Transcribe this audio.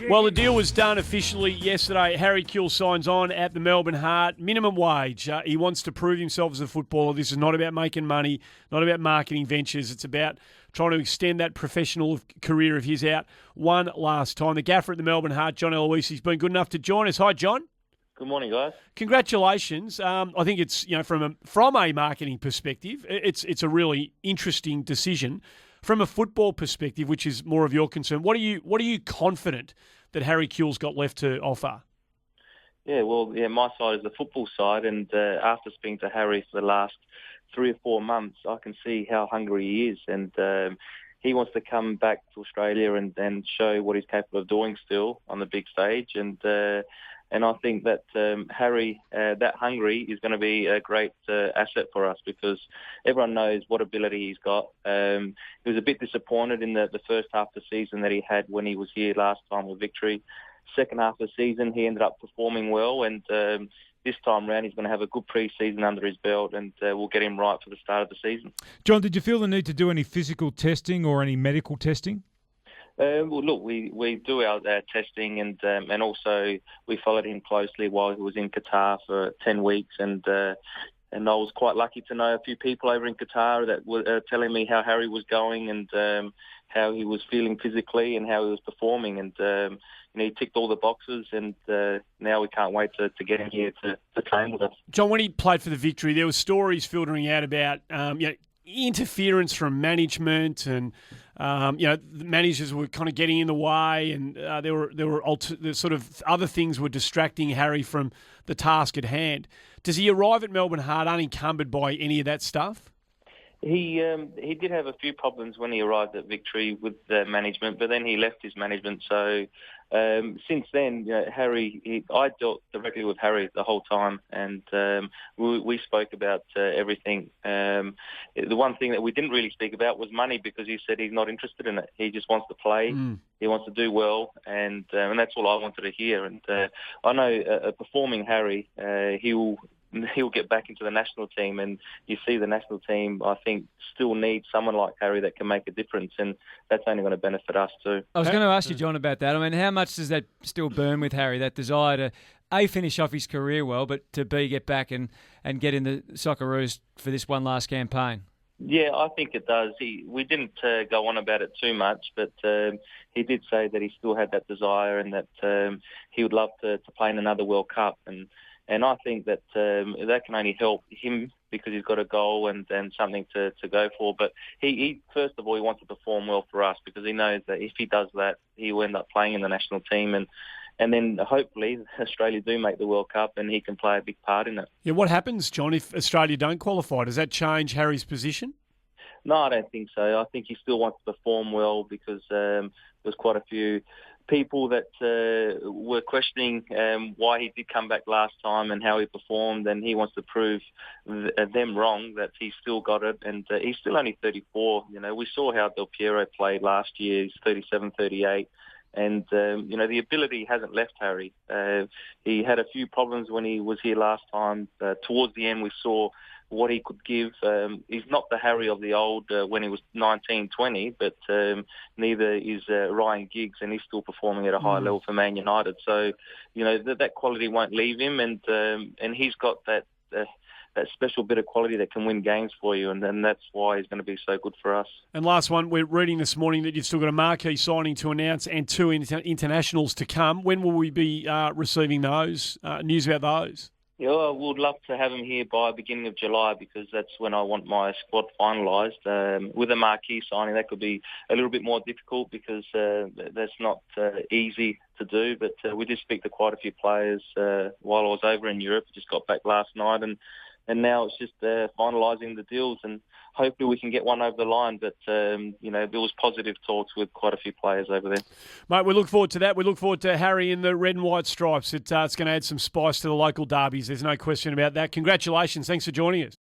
Well, the deal was done officially yesterday. Harry Kewell signs on at the Melbourne Heart. Minimum wage. He wants to prove himself as a footballer. This is not about making money, not about marketing ventures. It's about trying to extend that professional career of his out one last time. The gaffer at the Melbourne Heart, John Aloisi, has been good enough to join us. Hi, John. Good morning, guys. Congratulations. I think it's, from a marketing perspective, it's a really interesting decision. From a football perspective, which is more of your concern, what are you confident that Harry Kewell's got left to offer? My side is the football side, and after speaking to Harry for the last 3 or 4 months, I can see how hungry he is, and he wants to come back to Australia and show what he's capable of doing still on the big stage, and I think that Harry, that hungry, is going to be a great asset for us because everyone knows what ability he's got. He was a bit disappointed in the first half of the season that he had when he was here last time with Victory. Second half of the season, he ended up performing well, and this time round he's going to have a good pre-season under his belt, and we'll get him right for the start of the season. John, did you feel the need to do any physical testing or any medical testing? We do our testing, and also we followed him closely while he was in Qatar for 10 weeks, and I was quite lucky to know a few people over in Qatar that were telling me how Harry was going and how he was feeling physically and how he was performing, and he ticked all the boxes, and now we can't wait to get him here to train with us. John, when he played for the Victory, there were stories filtering out about interference from management, and the managers were kind of getting in the way, and there were sort of other things were distracting Harry from the task at hand. Does he arrive at Melbourne Heart unencumbered by any of that stuff? He did have a few problems when he arrived at Victory with the management, but then he left his management. So since then, Harry, I dealt directly with Harry the whole time, and we spoke about everything. The one thing that we didn't really speak about was money, because he said he's not interested in it. He just wants to play. He wants to do well, and that's all I wanted to hear. And I know a performing Harry, he'll get back into the national team, and you see the national team, I think, still needs someone like Harry that can make a difference, and that's only going to benefit us too. I was going to ask you, John, about that. I mean, how much does that still burn with Harry, that desire to, A, finish off his career well, but to, B, get back and get in the Socceroos for this one last campaign? Yeah, I think it does. We didn't go on about it too much, but he did say that he still had that desire, and that he would love to play in another World Cup, and I think that that can only help him because he's got a goal and something to go for. But he first of all, he wants to perform well for us, because he knows that if he does that, he will end up playing in the national team, and then hopefully Australia do make the World Cup and he can play a big part in it. Yeah, what happens, John, if Australia don't qualify? Does that change Harry's position? No, I don't think so. I think he still wants to perform well, because there's quite a few people that were questioning why he did come back last time and how he performed, and he wants to prove them wrong, that he's still got it, and he's still only 34. We saw how Del Piero played last year. He's 37, 38. And, the ability hasn't left Harry. He had a few problems when he was here last time. Towards the end, we saw what he could give. He's not the Harry of the old when he was 19, 20, but neither is Ryan Giggs, and he's still performing at a high level for Man United. So, that quality won't leave him, and he's got that special bit of quality that can win games for you, and then that's why he's going to be so good for us. And last one, we're reading this morning that you've still got a marquee signing to announce and 2 internationals to come. When will we be receiving those, news about those? Yeah, I would love to have him here by beginning of July, because that's when I want my squad finalised. With a marquee signing, that could be a little bit more difficult, because that's not easy to do. But we did speak to quite a few players while I was over in Europe. Just got back last night, and now it's just finalising the deals, and hopefully we can get one over the line. But, there was positive talks with quite a few players over there. Mate, we look forward to that. We look forward to Harry in the red and white stripes. It's going to add some spice to the local derbies. There's no question about that. Congratulations. Thanks for joining us.